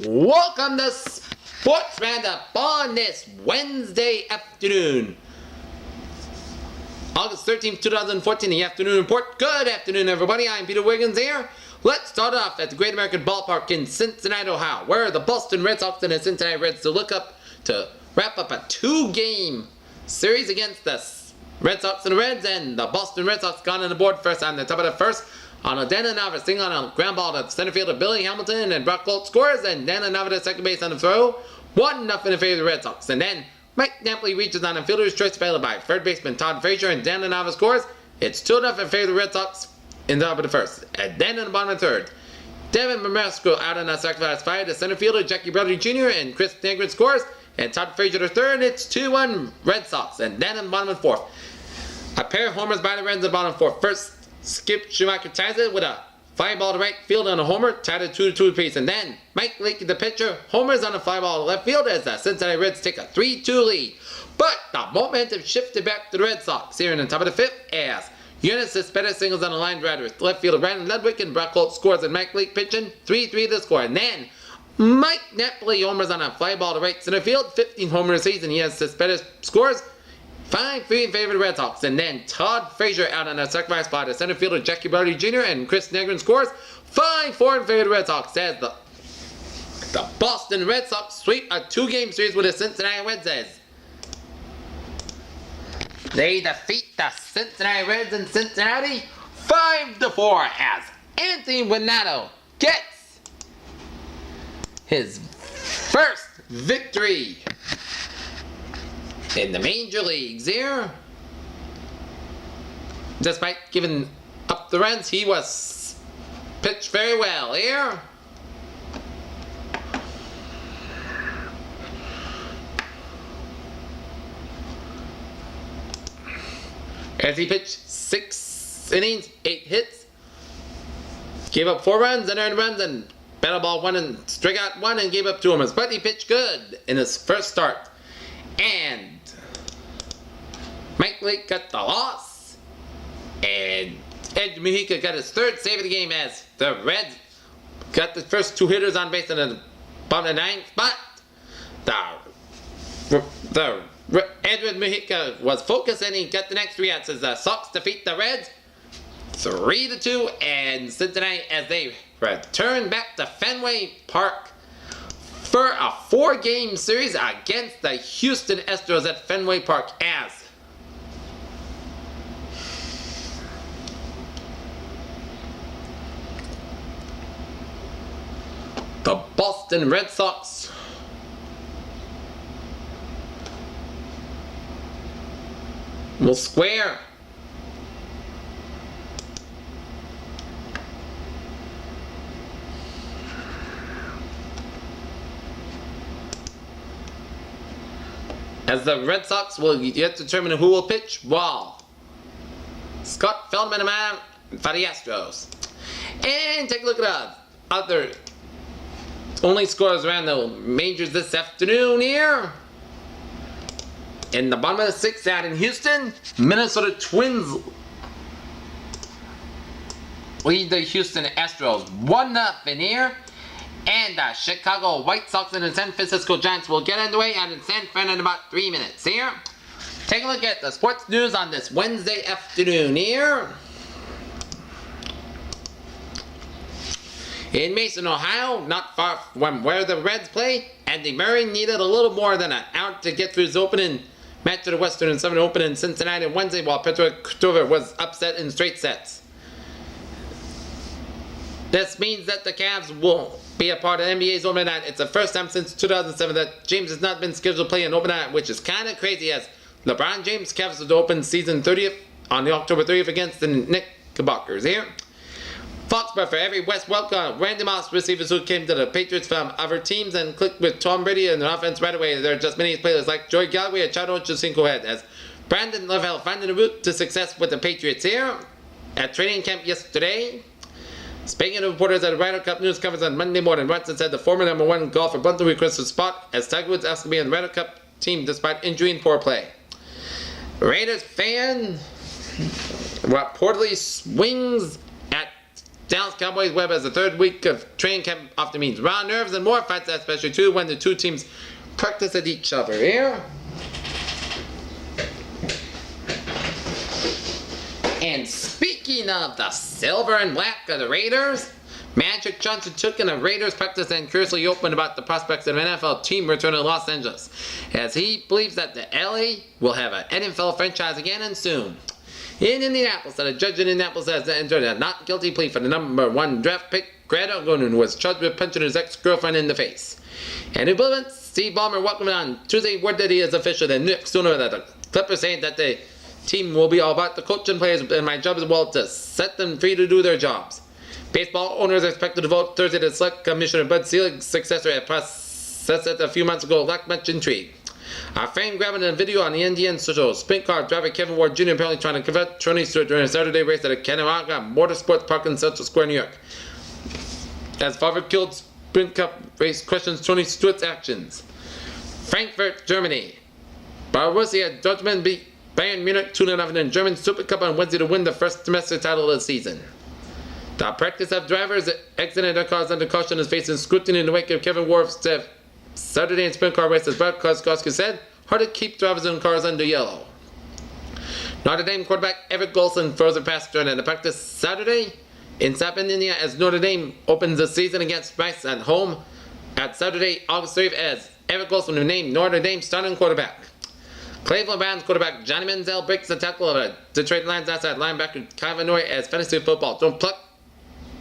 Welcome to Sports Roundup on this Wednesday afternoon. August 13th, 2014, the afternoon report. Good afternoon, everybody. I'm Peter Wiggins here. Let's start off at the Great American Ballpark in Cincinnati, Ohio, where the Boston Red Sox and the Cincinnati Reds to wrap up a two-game series against the Red Sox and the Reds, and the Boston Red Sox got on the board first on the top of the first on a Dana Nava single on a ground ball to center fielder Billy Hamilton, and Brock Holt scores, and Dana Nava to second base on the throw, 1-0 in favor of the Red Sox. And then Mike Napoli reaches on a fielder's choice followed by third baseman Todd Frazier, and Dana Nava scores. It's 2-0 in favor of the Red Sox in the top of the first. And then in the bottom of the third, Devin Mamersko out on a sacrifice fly to center fielder Jackie Bradley Jr., and Chris Negrin scores, and Todd Frazier to third. It's 2-1 Red Sox. And then in the bottom of the fourth, a pair of homers by the Reds in the bottom of the fourth. First, Skip Schumacher ties it with a fly ball to right field on a homer, tied it 2-2 apiece. And then Mike Leakey, the pitcher, homers on a fly ball to left field as the Cincinnati Reds take a 3-2 lead. But the momentum shifted back to the Red Sox here in the top of the fifth as Yoenis Cespedes singles on a line drive with left fielder Brandon Ludwig, and Brock Holt scores, and Mike Leake pitching 3-3 to score. And then Mike Napoli homers on a fly ball to right center field, 15 homers this season. Yoenis Cespedes scores, 5-3 in favor of the Red Sox. And then Todd Frazier out on a sacrifice fly to center fielder Jackie Bradley Jr., and Chris Negrin scores, 5-4 in favor of the Red Sox as the Boston Red Sox sweep a two-game series with the Cincinnati Reds as they defeat the Cincinnati Reds in Cincinnati 5-4 as Anthony Renato gets his first victory in the major leagues here. Despite giving up the runs, he was pitched very well here. As he pitched 6 innings, 8 hits, gave up 4 runs and earned runs, and batted ball 1 and struck out 1 and gave up 2 homers. But he pitched good in his first start. And Mike Leake got the loss, and Ed Mujica got his third save of the game as the Reds got the first 2 hitters on base in the bottom of the 9th. But the Edward Mujica was focused, and he got the next 3 outs as the Sox defeat the Reds 3-2, and Cincinnati as they return back to Fenway Park for a 4-game series against the Houston Astros at Fenway Park as the Boston Red Sox will square as the Red Sox will yet determine who will pitch, while Scott Feldman for the Astros. And take a look at the other only scores around the majors this afternoon here. In the bottom of the 6th out in Houston, Minnesota Twins lead the Houston Astros 1-0 here. And the Chicago White Sox and the San Francisco Giants will get underway out in San Fran in about 3 minutes here. Take a look at the sports news on this Wednesday afternoon here. In Mason, Ohio, not far from where the Reds play, Andy Murray needed a little more than an hour to get through his opening match of the Western and 7 open in Cincinnati Wednesday, while Petro Kutover was upset in straight sets. This means that the Cavs will be a part of NBA's opening night. It's the first time since 2007 that James has not been scheduled to play an open night, which is kind of crazy as LeBron James Cavs will open season 30th on the October 30th against the Knickerbockers here. Foxborough for every West welcome Randy Moss receivers who came to the Patriots from other teams and clicked with Tom Brady in the offense right away. There are just many players like Joey Galloway and Chad Ochocinco head as Brandon Lavelle finding the route to success with the Patriots here at training camp yesterday. Speaking of reporters at the Ryder Cup news conference on Monday morning, Brunson said the former #1 golfer bluntly requested a spot as Tiger Woods asked to be on the Ryder Cup team despite injury and poor play. Raiders fan reportedly swings at Dallas Cowboys web as the third week of training camp often means raw nerves and more fights, especially too when the two teams practice at each other here. And speaking of the silver and black of the Raiders, Magic Johnson took in a Raiders practice and curiously opened about the prospects of an NFL team returning to Los Angeles, as he believes that the LA will have an NFL franchise again and soon. In Indianapolis, a judge in Indianapolis has entered a not guilty plea for the number 1 draft pick, Grant Ogonin, who was charged with punching his ex-girlfriend in the face. And in Billings, Steve Ballmer welcomed on Tuesday word that he is official, and Nick sooner that the Clippers saying that the team will be all about the coach and players, and my job is well to set them free to do their jobs. Baseball owners are expected to vote Thursday to select Commissioner Bud Selig's successor at process a few months ago lacked much intrigue. A fan grabbing a video on the Indian social sprint car driver Kevin Ward Jr. apparently trying to convert Tony Stewart during a Saturday race at a Canaraga Motorsports Park in Central Square, New York. As father-killed sprint cup race questions Tony Stewart's actions. Frankfurt, Germany. Borussia Dortmund beat Bayern Munich 2-0 in German Super Cup on Wednesday to win the first domestic title of the season. The practice of drivers exiting their cars under caution is facing scrutiny in the wake of Kevin Ward's Saturday in sprint car race, as Brad Kozkowski said, hard to keep drivers in cars under yellow. Notre Dame quarterback Everett Golson throws a pass during the practice Saturday in South Bend, Indiana, as Notre Dame opens the season against Rice at home at Saturday, August 3rd, as Everett Golson was named Notre Dame starting quarterback. Cleveland Browns quarterback Johnny Manziel breaks the tackle of a Detroit Lions outside linebacker Kevin Noy as fantasy football don't pluck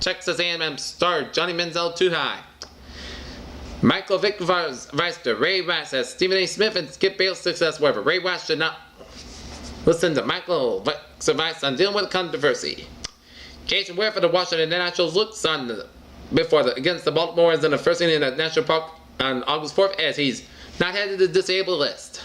Texas A&M star Johnny Manziel too high. Michael Vick vice to Ray Rice as Stephen A. Smith and Skip Bayless success wherever Ray Rice should not listen to Michael Vick's advice on dealing with controversy. Jason Ware for the Washington Nationals looks on against the Baltimoreans in the first inning at National Park on August 4th as he's not headed to the disabled list.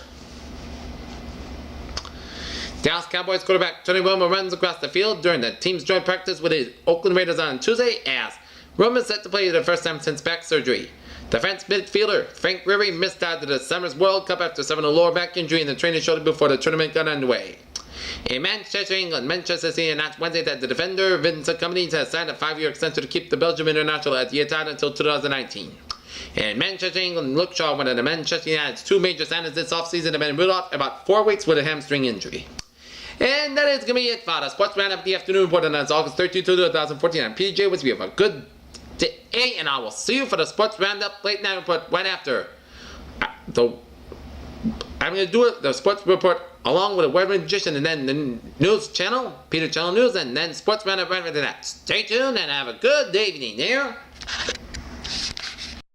Dallas Cowboys quarterback Tony Romo runs across the field during the team's joint practice with the Oakland Raiders on Tuesday as Romo is set to play the first time since back surgery. Defense midfielder Frank Ribery missed out to the Summer's World Cup after suffering a lower back injury in the training shoulder before the tournament got underway. In Manchester, England, Manchester City announced Wednesday that the defender Vincent Kompany has signed a 5-year extension to keep the Belgium international at the Etihad until 2019. In Manchester, England, Luke Shaw, one of the Manchester United's 2 major signings this offseason, have been ruled off about 4 weeks with a hamstring injury. And that is going to be it for the Sports Roundup the afternoon report on August 13, 2014. I'm PJ with you. Have a good day, and I will see you for the Sports Roundup late night report right after. I'm going to do it, the Sports Report along with the Weather Magician and then the News Channel, Peter Channel News, and then Sports Roundup right after that. Stay tuned and have a good evening there.